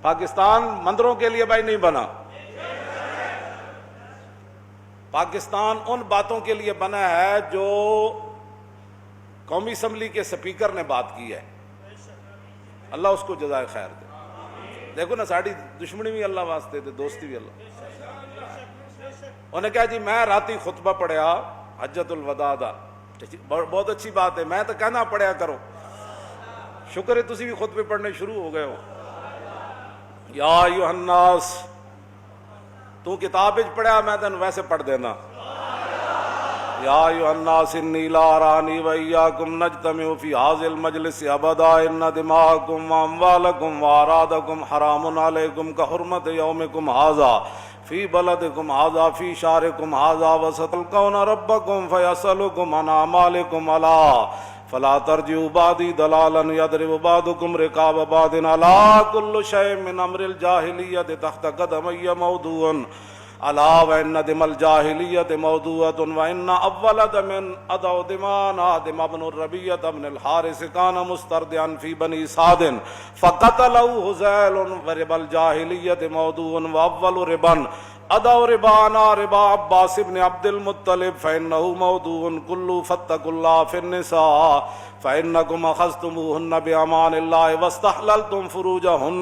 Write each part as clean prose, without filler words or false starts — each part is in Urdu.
پاکستان مندروں کے لیے بھائی نہیں بنا، پاکستان ان باتوں کے لیے بنا ہے جو قومی اسمبلی کے سپیکر نے بات کی ہے، اللہ اس کو جزائے خیر دے۔ دیکھو نا ساڑی دشمنی بھی اللہ واسطے دے، دوستی بھی اللہ۔ انہیں کہا جی میں راتی خطبہ پڑھیا حجت الوداع دا، بہت اچھی بات ہے، میں تو کہنا پڑھیا کرو، شکر ہے تسی بھی خطبے پڑھنے شروع ہو گئے ہو۔ یا ایھا الناس، تو کتاب وچ پڑھیا میں تینوں ویسے پڑھ دینا۔ یا ایھا الناس انی لا ارانی وایاکم نجتمع فی ھذا المجلس ابدا ان دماءکم واموالکم واعراضکم حرام علیکم کحرمت یومکم ھذا فی بلدکم ھذا فی شہرکم ھذا وستلقون ربکم فیسألکم عن اعمالکم الا فلا ترجعوا بعدی ضلالا یضرب بعضکم رقاب بعض الا کل شیء من امر الجاہلیۃ تحت قدمی موضوع الا وان دم الجاہلیۃ موضوعۃ وان اول دم ادع دمان آدم ابن الربیعۃ ابن الحارث کان مسترضعا فی بنی سعد فقتلہ ہذیل ورب الجاہلیۃ موضوع واول ربا ادع ربانا ربا عباس بن عبد المطلب فانہ موضوع کل فاتقوا اللہ فی النساء فانکم اخذتموہن بامان اللہ واستحللتم فروجہن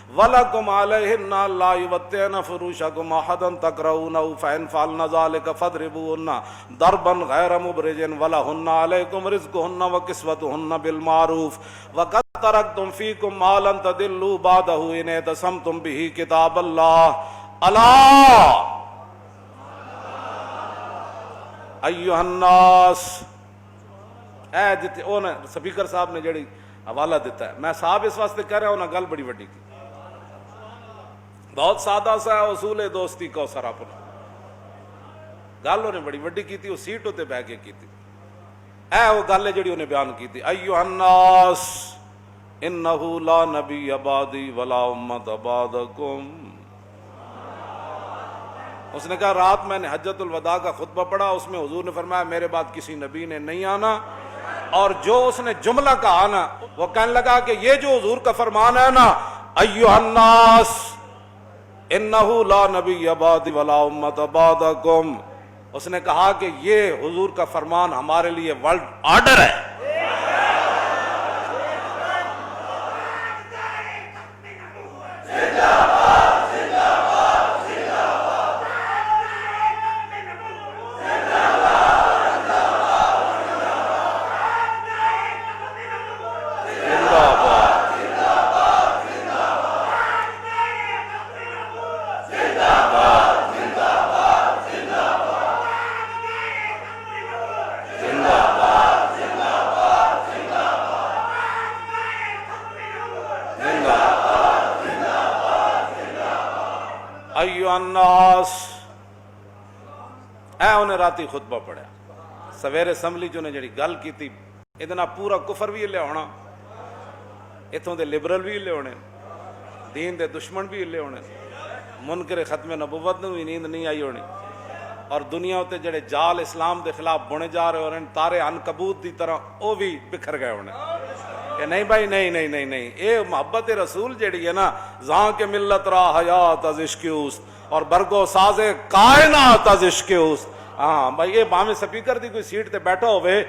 وَلَكُمْ عَلَيْهِنَّ لَا يُوَتِّعْنَ فُرُوشَكُمْ أَحَدًا تَكْرَهُونَهُ فَإِنْ فَعَلْنَ ذَلِكَ فَاضْرِبُوهُنَّ ضَرْبًا غَيْرَ مُبْرِجٍ وَلَهُنَّ عَلَيْكُمْ رِزْقُهُنَّ وَكِسْوَتُهُنَّ بِالْمَعْرُوفِ وَقَدْ تَرَكْتُمْ فِيكُمْ مَا لَن تَضِلُّوا بَعْدَهُ إِنِ اعْتَصَمْتُمْ بِهِ كِتَابَ اللَّهِ أَلَا أَيُّهَا النَّاسُ۔ اے جتے اونا سپیکر صاحب نے جڑی حوالہ دیتا ہے، میں صاحب اس واسطے کہہ رہا ہوں نا، گل بڑی وڈی کی، بہت سادہ سا ہے اصول دوستی کو سر اپنا، گل انہیں بڑی وڈی کی تھی، وہ سیٹ ہوتے بہ کے کی تھی، اے وہ گل ہے جڑی انہیں بیان کی تھی۔ ایھا الناس انہ لا نبی بعدی ولا امت بعدکم۔ اس نے کہا رات میں نے حجت الوداع کا خطبہ پڑھا، اس میں حضور نے فرمایا میرے بعد کسی نبی نے نہیں آنا، اور جو اس نے جملہ کہا نا وہ کہنے لگا کہ یہ جو حضور کا فرمان ہے نا ایھا الناس انہ لا نبی بعدی ولا امت بعدکم، اس نے کہا کہ یہ حضور کا فرمان ہمارے لیے ورلڈ آرڈر ہے۔ ایھا الناس، اے انہیں راتی خطبہ پڑھیا، سویرے اسمبلی چ انہیں جڑی گل کی تھی، اتنا پورا کفر بھی ہلے ہونا، اتوں دے لبرل بھی ہلے ہونے، دین دے دشمن بھی ہلے ہونے، منکر ختم نبوت نو بھی نیند نہیں آئی ہونی، اور دنیا تے جڑے جال اسلام دے خلاف بنے جا رہے ہونے، تارے عنکبوت دی طرح وہ بھی بکھر گئے ہونے کہ نہیں بھائی نہیں نہیں نہیں نہیں، اے محبت رسول جڑی ہے نا، زاں کے ملت را حیات از عشق اوست اور برگو ساز کائنات از عشق اوست۔ ہاں بھائی یہ باویں سپیکر دی کوئی سیٹ تے بیٹھا ہوئے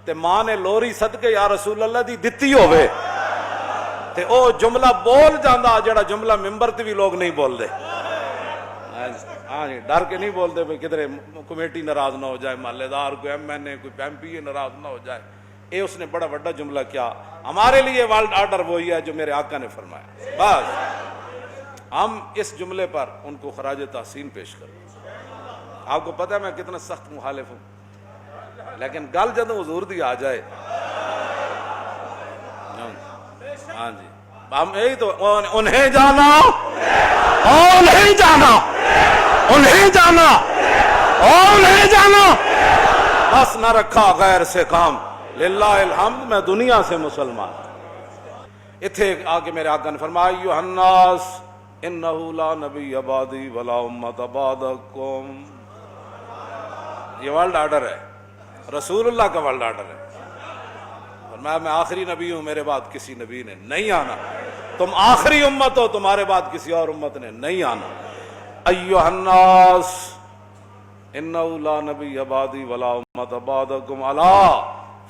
تے ماں نے لوری صدقے یا رسول اللہ دی دتی ہوئے تے او جملہ بول جاندہ جڑا جملہ ممبر تے بھی لوگ نہیں بول دے، ہاں جی ڈر کے نہیں بول دے بھائی کدھر کمیٹی ناراض نہ ہو جائے، محلے دار کوئی ایم این اے کوئی ایم پی اے ناراض نہ ہو جائے۔ اے اس نے بڑا بڑا جملہ کیا، ہمارے لیے ورلڈ آرڈر وہی ہے جو میرے آقا نے فرمایا۔ بس ہم اس جملے پر ان کو خراج تحسین پیش کریں۔ آپ کو پتہ ہے میں کتنا سخت مخالف ہوں، لیکن گل جدوں حضور دی آ جائے، ہاں جی ہم یہی تو انہیں جانا اور نہیں جانا، انہیں جانا اور نہیں جانا، بس نہ رکھا غیر سے کام، للہ الحمد میں دنیا سے مسلمان۔ اتھے آگے میرے آقا نے فرمایا ایھا الناس انہ لا نبی بعدی ولا امت بعدکم، یہ ورلڈ آرڈر ہے، رسول اللہ کا ورلڈ آرڈر ہے، فرمایا میں آخری نبی ہوں، میرے بعد کسی نبی نے نہیں آنا۔ تم آخری امت ہو، تمہارے بعد کسی اور امت نے نہیں آنا۔ ایھا الناس انہ لا نبی بعدی ولا امت بعدکم الا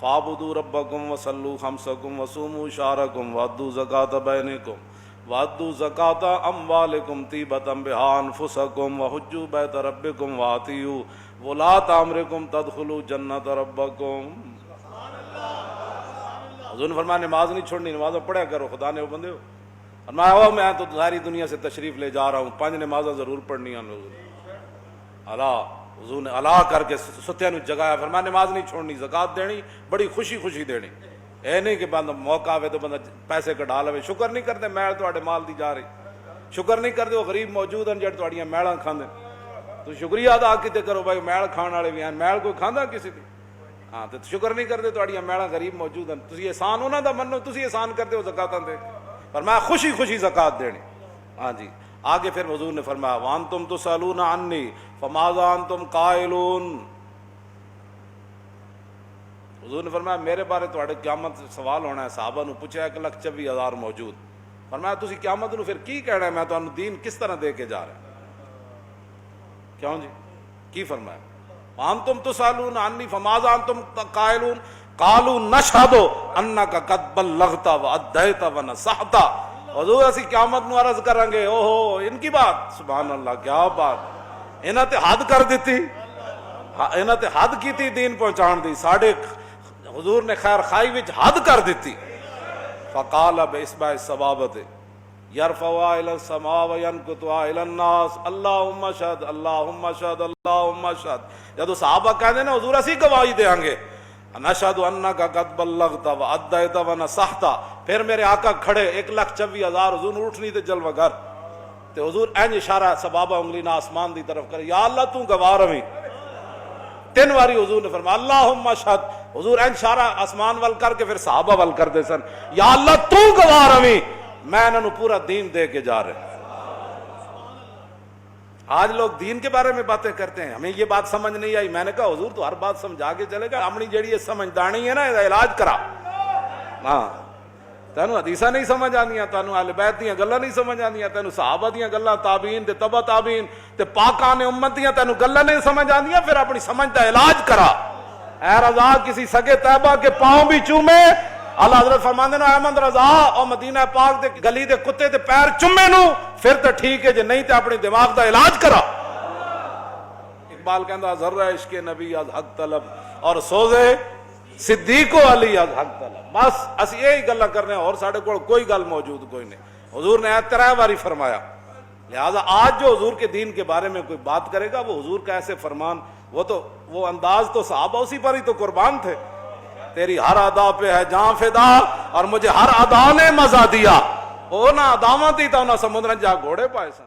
فاعبدوا ربکم وصلوا خمسکم وصوموا شہرکم وادوا زکاۃ بینکم وادوا زکاۃ اموالکم طیبۃ بہا انفسکم وحجوا بیت ربکم واطیعوا ولاۃ امرکم تدخلوا جنۃ ربکم۔ حضور نے فرمایا نماز نہیں چھوڑنی، نمازیں پڑھا کرو، خدا نے وہ بندے ہو۔ فرمایا ہو میں تو ساری دنیا سے تشریف لے جا رہا ہوں، 5 نمازیں ضرور پڑھنی ہیں۔ اللہ حضور نے اللہ کر کے ستیاں نو جگایا، فرمایا نماز نہیں چھوڑنی، زکات دینی، بڑی خوشی خوشی دینی، اے نہیں کہ بندہ موقع آوے تو بندہ پیسے کٹا لے۔ شکر نہیں کرتے میل تواڈے مال دی جا رہی، شکر نہیں کرتے وہ غریب موجود ہیں جڑے تواڈیاں میلاں کھاندے، تو شکریہ ادا کیتے کرو بھائی، میل کھان والے بھی ہیں، میل کوئی کھاندا کسی دی؟ ہاں تو شکر نہیں کرتے تواڈیاں میلاں غریب موجود ہیں، تسی احسان انہاں دا منو، تسی احسان کرتے ہو زکاتاں دے، فرمایا خوشی خوشی زکات دینی۔ ہاں جی آگے پھر حضور نے فرمایا وانتم تسالون عنی فماذا انتم قائلون۔ حضور نے فرمایا میرے بارے تواڈے قیامت سوال ہونا ہے، صحابہ نو پوچھا 1,24,000 موجود، فرمایا تسی قیامت نو پھر کی کہنا ہے میں تانوں دین کس طرح دے کے جا رہا ہوں؟ کیوں جی کی فرمایا وانتم تسالون عنی فماذا انتم قائلون قالوا نشهد انک قد بلغت وادیت ونصحت۔ حضور اسی قیامت نو عرض کریں گے اوہو ان کی بات، سبحان اللہ کیا بات، انہاں تے حد کر دیتی، انہاں تے حد کیتی دین پہنچان دی، ساڈے حضور نے خیر خائی وچ حد کر دیتی۔ فقال باصبع السبابۃ یرفعها الی السماء وینکتها الی الناس اللہم اشہد اللہم اشہد اللہم اشہد۔ جدو صحابہ کہتے ہیں نا حضور اسی گواہی دیاں گے نشہد انک قد بلغت وادیت ونصحت، پھر میرے آقا کھڑے 1,24,000 حضور نے اٹھنی تے جلوہ گر تے حضور این اشارہ سبابہ انگلی نہ آسمان دی طرف کرے، یا اللہ تو گواہ رویں، 3 واری حضور نے فرمایا اللہم اشہد، حضور این اشارہ آسمان وال کر کے پھر صحابہ وال کر دے سن، یا اللہ تو گواہ رویں میں انہوں پورا دین دے کے جا رہے۔ آج لوگ دین کے بارے میں باتیں کرتے ہیں، ہمیں یہ بات سمجھ نہیں آئی، میں نے کہا حضور تو ہر بات سمجھا کے چلے گا، اپنی جیڑی یہ سمجھدانی ہے نا یہ علاج کرا۔ ہاں تینوں حدیثاں نہیں سمجھ آندیاں، تینوں اہل بیت دیاں گلاں نہیں سمجھ آندیاں، تینوں صحابہ دیاں گلاں، تابعین تے تبع تابعین تے پاکان امت دیاں تینوں گلاں نہیں سمجھ آندیاں، پھر اپنی سمجھ دا علاج کرا۔ اے رضا کسی سگے طیبہ کے پاؤں بھی چومے، اللہ حضرت فرماندے نے احمد رضا اور مدینہ پاک دے گلی دے کتے دے پیر چومے نو پھر تو ٹھیک ہے، جے نہیں تے اپنی دماغ دا علاج کرا۔ اقبال کہندا ذرہ عشق نبی از حق طلب اور سوزے صدیق و علی از حق طلب، بس اسی یہی گلاں کرنے اور ساڈے کول کوئی گل موجود کوئی نہیں۔ حضور نے 3 باری فرمایا، لہذا آج جو حضور کے دین کے بارے میں کوئی بات کرے گا وہ حضور کا ایسے فرمان، وہ انداز تو صحابہ اسی پر ہی تو قربان تھے، تیری ہر ادا پہ ہے جان فدا اور مجھے ہر ادا نے مزہ دیا، وہ نہ اداواں تھی تو نہ سمندر جا گھوڑے پائے سن۔